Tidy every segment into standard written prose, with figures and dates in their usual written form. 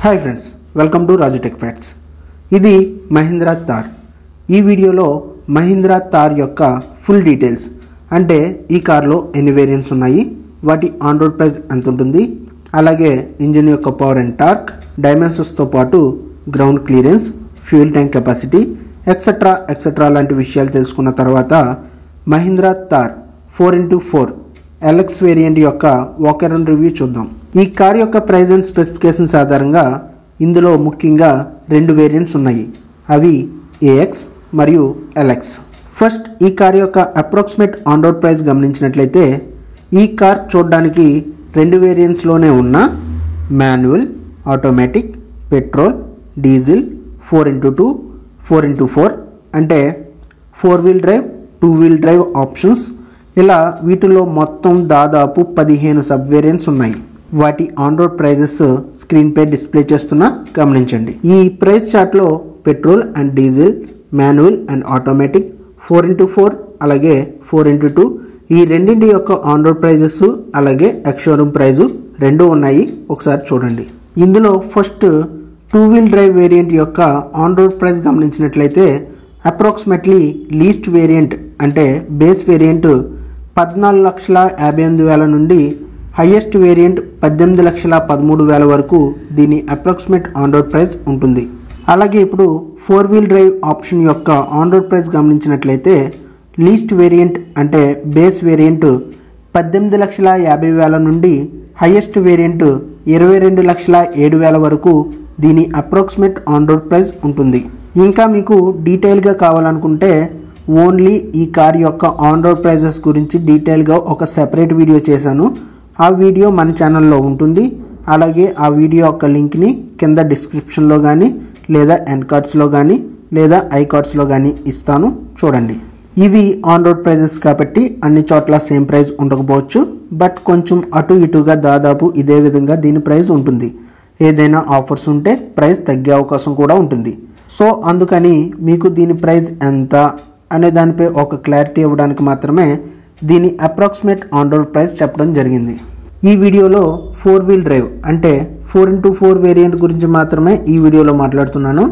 Hi friends, welcome to Raju tech facts. ఇది మహీంద్రా థార్. ఈ వీడియోలో మహీంద్రా థార్ యొక్క ఫుల్ డీటెయిల్స్, అంటే ఈ కార్లో ఎన్ని వేరియంట్స్ ఉన్నాయి, వాటి ఆన్ రోడ్ ప్రైస్ ఎంత ఉంటుంది, అలాగే ఇంజిన్ యొక్క పవర్ అండ్ టార్క్, డైమెన్షన్స్తో పాటు ground clearance, fuel tank capacity etcetera లాంటి విషయాలు తెలుసుకున్న తర్వాత Mahindra Thar 4x4 LX variant యొక్క వాకర్ అండ్ రివ్యూ చూద్దాం. ఈ కార్ యొక్క ప్రైస్ అండ్ స్పెసిఫికేషన్స్ ఆధారంగా ఇందులో ముఖ్యంగా రెండు వేరియంట్స్ ఉన్నాయి. అవి AX మరియు LX. ఫస్ట్, ఈ కార్ యొక్క అప్రాక్సిమేట్ ఆన్ రోడ్ ప్రైస్ గమనించినట్లయితే ఈ కార్ చూడడానికి రెండు వేరియంట్స్లోనే ఉన్న manual, automatic, petrol, diesel, 4x2, 4x4 అంటే 4 wheel drive, 2 wheel drive options, ఇలా వీటిలో మొత్తం దాదాపు 15 సబ్ వేరియంట్స్ ఉన్నాయి. వాటి ఆన్ రోడ్ ప్రైజెస్ స్క్రీన్ పై డిస్ప్లే చేస్తున్నా గమనించండి. ఈ ప్రైస్ చార్ట్లో petrol and diesel, manual and automatic, 4x4 అలాగే 4x2 ఈ రెండింటి యొక్క ఆన్ రోడ్ ప్రైజెస్ అలాగే ఎక్స్ షోరూమ్ ప్రైజు రెండు ఉన్నాయి. ఒకసారి చూడండి. ఇందులో ఫస్ట్ 2 వీల్ డ్రైవ్ వేరియంట్ యొక్క ఆన్ రోడ్ ప్రైస్ గమనించినట్లయితే అప్రాక్సిమేట్లీ లీస్ట్ వేరియంట్ అంటే బేస్ వేరియంట్ 14,58,000 నుండి హైయెస్ట్ వేరియంట్ 18,13,000 వరకు దీని అప్రాక్సిమేట్ ఆన్ రోడ్ ప్రైస్ ఉంటుంది. అలాగే ఇప్పుడు 4 వీల్ డ్రైవ్ ఆప్షన్ యొక్క ఆన్ రోడ్ ప్రైస్ గమనించినట్లయితే లీస్ట్ వేరియంట్ అంటే బేస్ వేరియంట్ 18,50,000 నుండి హైయెస్ట్ వేరియంట్ 22,07,000 వరకు దీని అప్రాక్సిమేట్ ఆన్ రోడ్ ప్రైస్ ఉంటుంది. ఇంకా మీకు డీటెయిల్గా కావాలనుకుంటే ఓన్లీ ఈ కార్ యొక్క ఆన్ రోడ్ ప్రైజెస్ గురించి డీటెయిల్గా ఒక సెపరేట్ వీడియో చేశాను. ఆ వీడియో మన ఛానల్లో ఉంటుంది. అలాగే ఆ వీడియో యొక్క లింక్ని కింద డిస్క్రిప్షన్లో కానీ లేదా ఎండ్ కార్డ్స్లో కానీ లేదా ఐ కార్డ్స్లో కానీ ఇస్తాను, చూడండి. ఇవి ఆన్ రోడ్ ప్రైజెస్ కాబట్టి అన్ని చోట్ల సేమ్ ప్రైస్ ఉండకపోవచ్చు, బట్ కొంచెం అటు ఇటుగా దాదాపు ఇదే విధంగా దీని ప్రైస్ ఉంటుంది. ఏదైనా ఆఫర్స్ ఉంటే ప్రైస్ తగ్గే అవకాశం కూడా ఉంటుంది. సో అందుకని మీకు దీని ప్రైస్ ఎంత అనే దానిపై ఒక క్లారిటీ ఇవ్వడానికి మాత్రమే దీని అప్రాక్సిమేట్ ఆన్ రోడ్ ప్రైస్ చెప్పడం జరిగింది. ఈ వీడియోలో 4 వీల్ డ్రైవ్ అంటే 4x4 వేరియంట్ గురించి మాత్రమే ఈ వీడియోలో మాట్లాడుతున్నాను.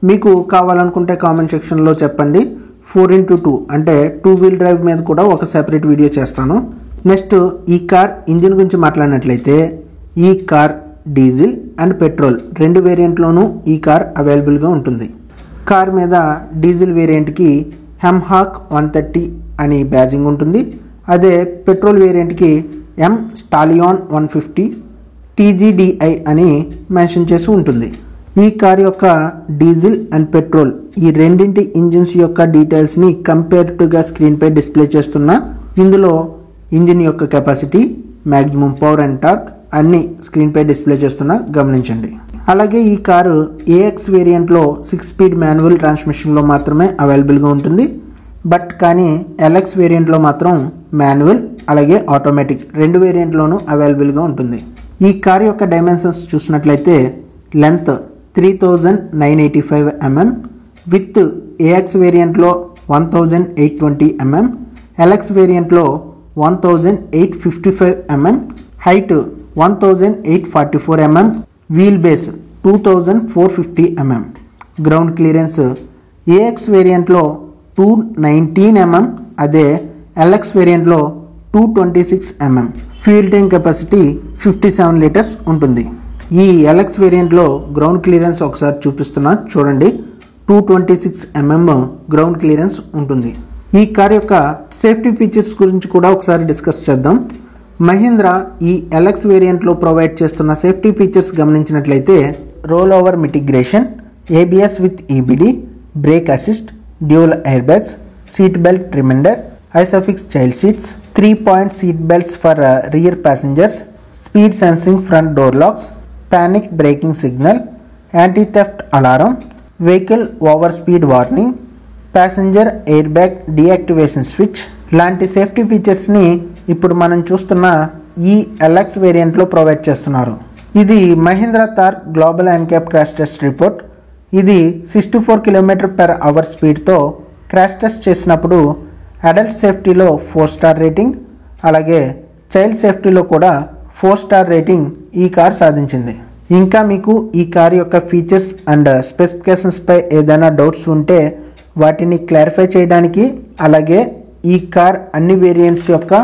మీకు కావాలనుకుంటే కామెంట్ సెక్షన్లో చెప్పండి. 4x2 అంటే 2 వీల్ డ్రైవ్ మీద కూడా ఒక సెపరేట్ వీడియో చేస్తాను. నెక్స్ట్, ఈ కార్ ఇంజిన్ గురించి మాట్లాడినట్లయితే ఈ కార్ డీజిల్ అండ్ పెట్రోల్ రెండు వేరియంట్లోనూ ఈ కార్ అవైలబుల్గా ఉంటుంది. కార్ మీద డీజిల్ వేరియంట్కి హెమ్హాక్ 130 అని బ్యాజింగ్ ఉంటుంది. అదే పెట్రోల్ వేరియంట్కి M స్టాలియాన్ 150 TGDI అని మెన్షన్ చేసి ఉంటుంది. ఈ కార్ యొక్క డీజిల్ అండ్ పెట్రోల్ ఈ రెండింటి ఇంజిన్స్ యొక్క డీటెయిల్స్ని కంపేరిటివ్గా స్క్రీన్పై డిస్ప్లే చేస్తున్నా. ఇందులో ఇంజిన్ యొక్క capacity, maximum power and torque అన్నీ స్క్రీన్పై డిస్ప్లే చేస్తున్నా గమనించండి. అలాగే ఈ కారు AX వేరియంట్లో 6 స్పీడ్ మాన్యువల్ ట్రాన్స్మిషన్లో మాత్రమే అవైలబుల్గా ఉంటుంది. బట్ కానీ LX వేరియంట్లో మాత్రం మాన్యువల్ అలాగే ఆటోమేటిక్ రెండు వేరియంట్లోనూ అవైలబుల్గా ఉంటుంది. ఈ కార్ యొక్క డైమెన్షన్స్ చూసినట్లయితే లెంత్ 3,985 mm, విత్ AX వేరియంట్లో 1,820 mm, LX వేరియంట్లో 1,855 mm, height 1,844 mm, wheel base 2,450 mm, ground clearance AX వేరియంట్లో 219 mm, అదే LX వేరియంట్లో 226 mm, fuel tank capacity 57 litres ఉంటుంది. ఈ LX వేరియంట్లో గ్రౌండ్ క్లియరెన్స్ ఒకసారి చూపిస్తున్నా చూడండి. 226 mm గ్రౌండ్ క్లియరెన్స్ ఉంటుంది. ఈ కార్ యొక్క సేఫ్టీ ఫీచర్స్ గురించి కూడా ఒకసారి డిస్కస్ చేద్దాం. మహీంద్రా ఈ LX వేరియంట్లో ప్రొవైడ్ చేస్తున్న సేఫ్టీ ఫీచర్స్ గమనించినట్లయితే roll over mitigation, ABS with EBD, brake assist, dual air bags, seat belt reminder, ISOFIX child seats, 3-point seat belts for rear passengers, speed sensing front door locks, panic braking signal, anti theft alarm, vehicle over speed warning, passenger air bag deactivation switch లాంటి safety ఫీచర్స్ని ఇప్పుడు మనం చూస్తున్న ఈ LX వేరియంట్లో provide చేస్తున్నారు. ఇది Mahindra Thar global NCAP crash test report. ఇది 64 km/h స్పీడ్తో క్రాష్ టెస్ట్ చేసినప్పుడు అడల్ట్ సేఫ్టీలో 4 స్టార్ రేటింగ్, అలాగే చైల్డ్ సేఫ్టీలో కూడా 4 స్టార్ రేటింగ్ ఈ కార్ సాధించింది. ఇంకా మీకు ఈ కార్ యొక్క ఫీచర్స్ అండ్ స్పెసిఫికేషన్స్పై ఏదైనా డౌట్స్ ఉంటే వాటిని క్లారిఫై చేయడానికి, అలాగే ఈ కార్ అన్ని వేరియంట్స్ యొక్క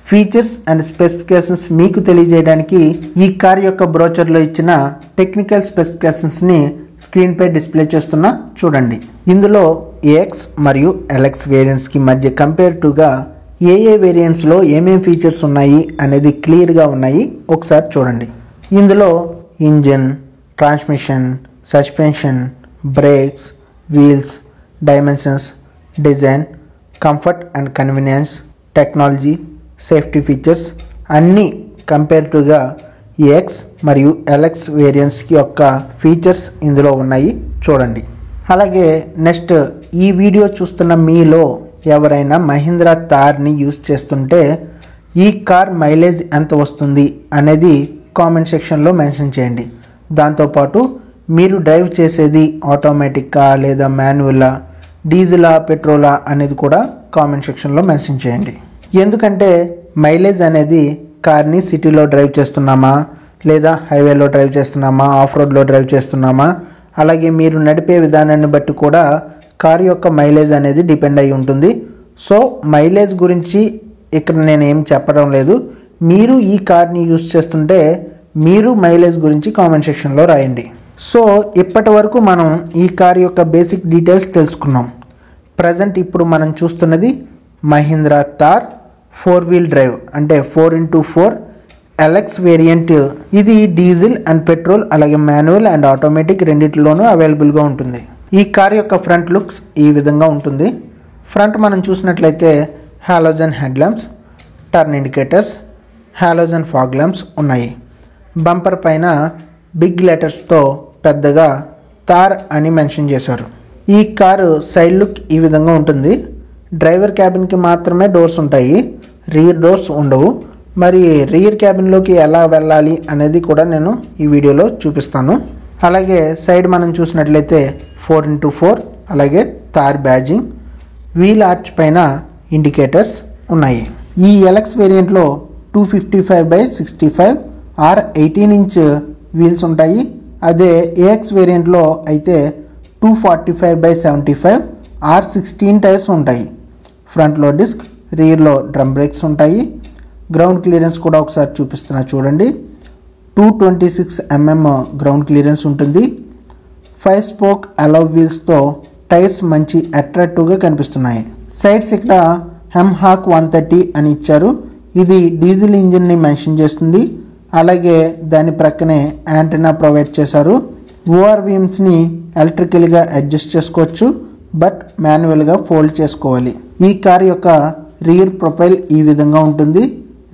ఫీచర్స్ అండ్ స్పెసిఫికేషన్స్ మీకు తెలియజేయడానికి ఈ కార్ యొక్క బ్రోచర్లో ఇచ్చిన టెక్నికల్ స్పెసిఫికేషన్స్ని స్క్రీన్పై డిస్ప్లే చేస్తున్నా చూడండి. ఇందులో ఏఎక్స్ మరియు ఎల్ఎక్స్ వేరియంట్స్కి మధ్య కంపేర్టివ్గా ఏ వేరియంట్స్లో ఏమేం ఫీచర్స్ ఉన్నాయి అనేది క్లియర్గా ఉన్నాయి. ఒకసారి చూడండి. ఇందులో engine, transmission, suspension, brakes, wheels, dimensions, design, comfort and convenience, technology, safety features అన్నీ కంపేరిటివ్గా ఏఎక్స్ మరియు ఎల్ఎక్స్ వేరియంట్స్ యొక్క ఫీచర్స్ ఇందులో ఉన్నాయి చూడండి. అలాగే నెక్స్ట్ ఈ వీడియో చూస్తున్న మీలో ఎవరైనా మహీంద్రా థార్ని యూజ్ చేస్తుంటే ఈ కార్ మైలేజ్ ఎంత వస్తుంది అనేది కామెంట్ సెక్షన్లో మెన్షన్ చేయండి. దాంతోపాటు మీరు డ్రైవ్ చేసేది ఆటోమేటిక్గా లేదా మాన్యువలా, డీజిలా, పెట్రోలా అనేది కూడా కామెంట్ సెక్షన్లో మెన్షన్ చేయండి. ఎందుకంటే మైలేజ్ అనేది కార్ని సిటీలో డ్రైవ్ చేస్తున్నామా లేదా హైవేలో డ్రైవ్ చేస్తున్నామా, ఆఫ్ రోడ్లో డ్రైవ్ చేస్తున్నామా, అలాగే మీరు నడిపే విధానాన్ని బట్టి కూడా కార్ యొక్క మైలేజ్ అనేది డిపెండ్ అయి ఉంటుంది. సో మైలేజ్ గురించి ఇక్కడ నేను ఏం చెప్పడం లేదు. మీరు ఈ కార్ని యూజ్ చేస్తుంటే మీరు మైలేజ్ గురించి కామెంట్ సెక్షన్లో రాయండి. సో ఇప్పటి వరకు మనం ఈ కార్ యొక్క బేసిక్ డీటెయిల్స్ తెలుసుకున్నాం. ప్రజెంట్ ఇప్పుడు మనం చూస్తున్నది మహీంద్రా థార్ 4-wheel డ్రైవ్ అంటే 4x4 ఎల్ఎక్స్ వేరియంట్. ఇది డీజిల్ అండ్ పెట్రోల్, అలాగే మాన్యువల్ అండ్ ఆటోమేటిక్ రెండింటిలోనూ అవైలబుల్గా ఉంటుంది. ఈ కార్ యొక్క ఫ్రంట్ లుక్స్ ఈ విధంగా ఉంటుంది. ఫ్రంట్ మనం చూసినట్లయితే halogen head lamps, turn indicators, halogen fog lamps ఉన్నాయి. బంపర్ పైన బిగ్ లెటర్స్తో పెద్దగా థార్ అని మెన్షన్ చేశారు. ఈ కారు సైడ్ లుక్ ఈ విధంగా ఉంటుంది. డ్రైవర్ క్యాబిన్కి మాత్రమే డోర్స్ ఉంటాయి, రియర్ డోర్స్ ఉండవు. మరి రియర్ క్యాబిన్లోకి ఎలా వెళ్ళాలి అనేది కూడా నేను ఈ వీడియోలో చూపిస్తాను. అలాగే సైడ్ మనం చూసినట్లయితే 4x4 అలాగే థార్ బ్యాజింగ్, వీల్ ఆర్చ్ పైన ఇండికేటర్స్ ఉన్నాయి. ఈ ఎల్ఎక్స్ వేరియంట్లో 255/65 ఆర్ 18-inch వీల్స్ ఉంటాయి. అదే ఏఎక్స్ వేరియంట్లో అయితే 245/75 ఆర్ 16 టైర్స్ ఉంటాయి. ఫ్రంట్లో డిస్క్, రియర్లో డ్రమ్ బ్రేక్స్ ఉంటాయి. గ్రౌండ్ క్లియరెన్స్ కూడా ఒకసారి చూపిస్తున్నా చూడండి. 226 mm గ్రౌండ్ క్లియరెన్స్ ఉంటుంది. 5 స్పోక్ అలౌ వీల్స్తో టైర్స్ మంచి అట్రాక్టివ్గా కనిపిస్తున్నాయి. సైడ్స్ ఇక్కడ హెమ్హాక్ 130 అని ఇచ్చారు. ఇది డీజిల్ ఇంజిన్ని మెన్షన్ చేస్తుంది. అలాగే దాని ప్రక్కనే యాంటెనా ప్రొవైడ్ చేశారు. ఓఆర్వీఎమ్స్ని ఎలక్ట్రికల్గా అడ్జస్ట్ చేసుకోవచ్చు, బట్ మాన్యువల్గా ఫోల్డ్ చేసుకోవాలి. ఈ కార్ యొక్క రియర్ ప్రొఫైల్ ఈ విధంగా ఉంటుంది.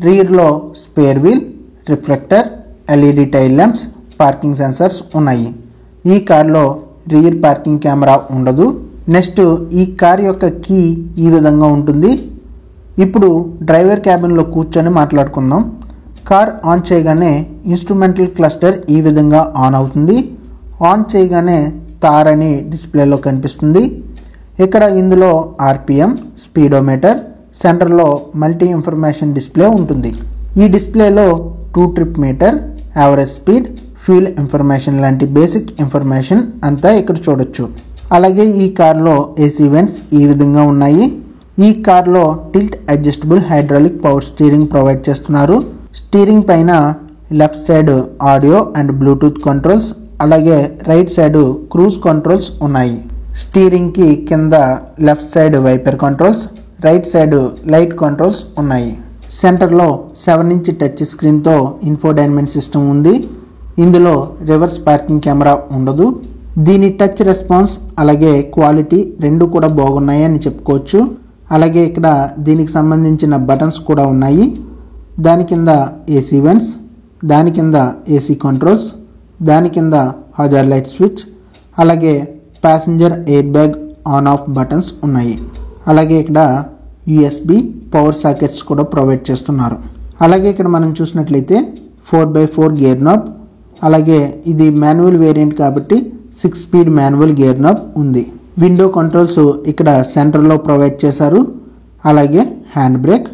రియర్లో spare wheel, reflector, LED tail lamps, parking sensors ఉన్నాయి. ఈ కార్లో రియర్ పార్కింగ్ కెమెరా ఉండదు. నెక్స్ట్ ఈ కార్ యొక్క కీ ఈ విధంగా ఉంటుంది. ఇప్పుడు డ్రైవర్ క్యాబిన్లో కూర్చొని మాట్లాడుకుందాం. కార్ ఆన్ చేయగానే ఇన్స్ట్రుమెంటల్ క్లస్టర్ ఈ విధంగా ఆన్ అవుతుంది. ఆన్ చేయగానే థార్ అని డిస్ప్లేలో కనిపిస్తుంది. ఇక్కడ ఇందులో ఆర్పిఎం, స్పీడోమీటర్, సెంటర్లో మల్టీ ఇన్ఫర్మేషన్ డిస్ప్లే ఉంటుంది. ఈ డిస్ప్లేలో 2 trip meter, average speed, fuel information లాంటి బేసిక్ ఇన్ఫర్మేషన్ అంతా ఇక్కడ చూడొచ్చు. అలాగే ఈ కార్లో ఏసీ వెంట్స్ ఈ విధంగా ఉన్నాయి. ఈ కార్లో tilt adjustable hydraulic power steering provide చేస్తున్నారు. స్టీరింగ్ పైన left side audio and Bluetooth controls, అలాగే రైట్ సైడ్ క్రూజ్ కంట్రోల్స్ ఉన్నాయి. స్టీరింగ్కి కింద left side wiper controls, right side light controls ఉన్నాయి. సెంటర్లో 7-inch టచ్ స్క్రీన్తో ఇన్ఫోటైన్మెంట్ సిస్టమ్ ఉంది. ఇందులో రివర్స్ పార్కింగ్ కెమెరా ఉండదు. దీని టచ్ రెస్పాన్స్ అలాగే క్వాలిటీ రెండు కూడా బాగున్నాయి అని చెప్పుకోవచ్చు. అలాగే ఇక్కడ దీనికి సంబంధించిన బటన్స్ కూడా ఉన్నాయి. దాని కింద ఏసీ వెంట్స్, దాని కింద ఏసీ కంట్రోల్స్, దాని కింద హజార్ లైట్ స్విచ్, అలాగే passenger air bag on off buttons ఉన్నాయి. అలాగే ఇక్కడ యూఎస్బి పవర్ సాకెట్స్ కూడా ప్రొవైడ్ చేస్తున్నారు. అలాగే ఇక్కడ మనం చూసినట్లయితే 4x4 గేర్ నాబ్, అలాగే ఇది మాన్యువల్ వేరియంట్ కాబట్టి 6 స్పీడ్ మాన్యువల్ గేర్ నాబ్ ఉంది. విండో కంట్రోల్స్ ఇక్కడ సెంటర్లో ప్రొవైడ్ చేశారు. అలాగే హ్యాండ్ బ్రేక్,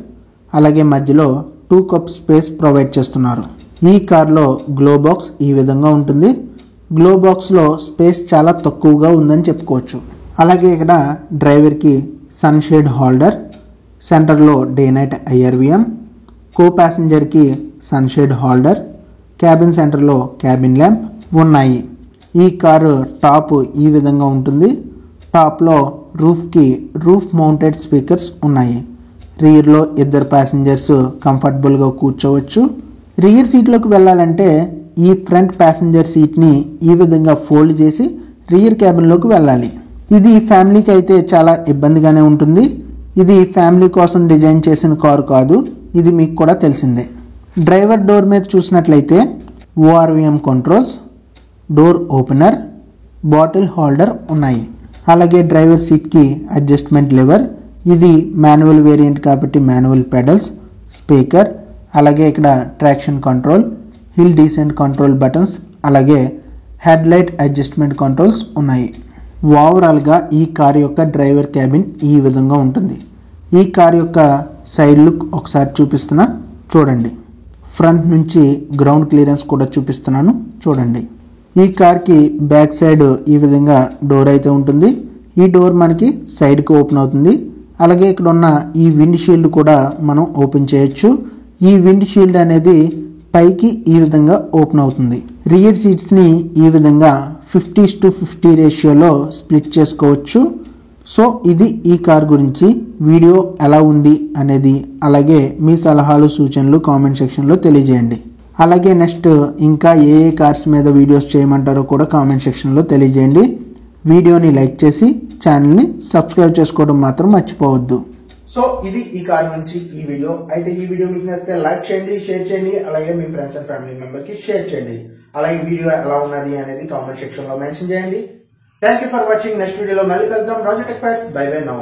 అలాగే మధ్యలో 2 కప్ స్పేస్ ప్రొవైడ్ చేస్తున్నారు. ఈ కార్లో గ్లో బాక్స్ ఈ విధంగా ఉంటుంది. గ్లో బాక్స్లో స్పేస్ చాలా తక్కువగా ఉందని చెప్పుకోవచ్చు. అలాగే ఇక్కడ డ్రైవర్కి సన్షేడ్ హోల్డర్, సెంటర్లో డే నైట్ IRVM, కో ప్యాసింజర్కి సన్షేడ్ హోల్డర్, క్యాబిన్ సెంటర్లో క్యాబిన్ ల్యాంప్ ఉన్నాయి. ఈ కారు టాప్ ఈ విధంగా ఉంటుంది. టాప్లో రూఫ్కి రూఫ్ మౌంటెడ్ స్పీకర్స్ ఉన్నాయి. రియర్లో ఇద్దరు ప్యాసింజర్స్ కంఫర్టబుల్గా కూర్చోవచ్చు. రియర్ సీట్లోకి వెళ్ళాలంటే ఈ ఫ్రంట్ ప్యాసింజర్ సీట్ని ఈ విధంగా ఫోల్డ్ చేసి రియర్ క్యాబిన్లోకి వెళ్ళాలి. ఇది ఫ్యామిలీకి అయితే చాలా ఇబ్బందిగానే ఉంటుంది. ఇది ఫ్యామిలీ కోసం డిజైన్ చేసిన కారు కాదు, ఇది మీకు కూడా తెలిసిందే. డ్రైవర్ డోర్ మీద చూసినట్లయితే ORVM controls, door opener, bottle holder ఉన్నాయి. అలాగే డ్రైవర్ సీట్కి అడ్జస్ట్మెంట్ లివర్, ఇది మాన్యువల్ వేరియంట్ కాబట్టి మాన్యువల్ పెడల్స్, స్పీకర్, అలాగే ఇక్కడ traction control, hill decent control buttons, అలాగే హెడ్ లైట్ అడ్జస్ట్మెంట్ కంట్రోల్స్ ఉన్నాయి. ఓవరాల్గా ఈ కార్ యొక్క డ్రైవర్ క్యాబిన్ ఈ విధంగా ఉంటుంది. ఈ కార్ యొక్క సైడ్ లుక్ ఒకసారి చూపిస్తున్నా చూడండి. ఫ్రంట్ నుంచి గ్రౌండ్ క్లియరెన్స్ కూడా చూపిస్తున్నాను చూడండి. ఈ కార్కి బ్యాక్ సైడ్ ఈ విధంగా డోర్ అయితే ఉంటుంది. ఈ డోర్ మనకి సైడ్కి ఓపెన్ అవుతుంది. అలాగే ఇక్కడ ఉన్న ఈ విండ్ షీల్డ్ కూడా మనం ఓపెన్ చేయొచ్చు. ఈ విండ్ షీల్డ్ అనేది పైకి ఈ విధంగా ఓపెన్ అవుతుంది. రియర్ సీట్స్ని ఈ విధంగా 50:50 రేషియోలో స్ప్లిట్ చేసుకోవచ్చు. సో ఇది ఈ కార్ గురించి. వీడియో ఎలా ఉంది అనేది, అలాగే మీ సలహాలు సూచనలు కామెంట్ సెక్షన్లో తెలియజేయండి. అలాగే నెక్స్ట్ ఇంకా ఏ కార్స్ మీద వీడియోస్ చేయమంటారో కూడా కామెంట్ సెక్షన్లో తెలియజేయండి. వీడియోని లైక్ చేసి ఛానల్ని సబ్స్క్రైబ్ చేసుకోవడం మాత్రం మర్చిపోవద్దు. సో ఇది ఈ కార్ గురించి ఈ వీడియో. అయితే ఈ వీడియో మీకు నచ్చితే లైక్ చేయండి, షేర్ చేయండి, అలాగే మీ ఫ్రెండ్స్ అండ్ ఫ్యామిలీ మెంబర్కి షేర్ చేయండి. అలాగే వీడియో ఎలా ఉన్నది అనేది కామెంట్ సెక్షన్లో మెన్షన్ చేయండి. Thank you for watching. Next వీడియోలో మళ్ళీ కలుద్దాం. Raju tech facts. Bye bye now.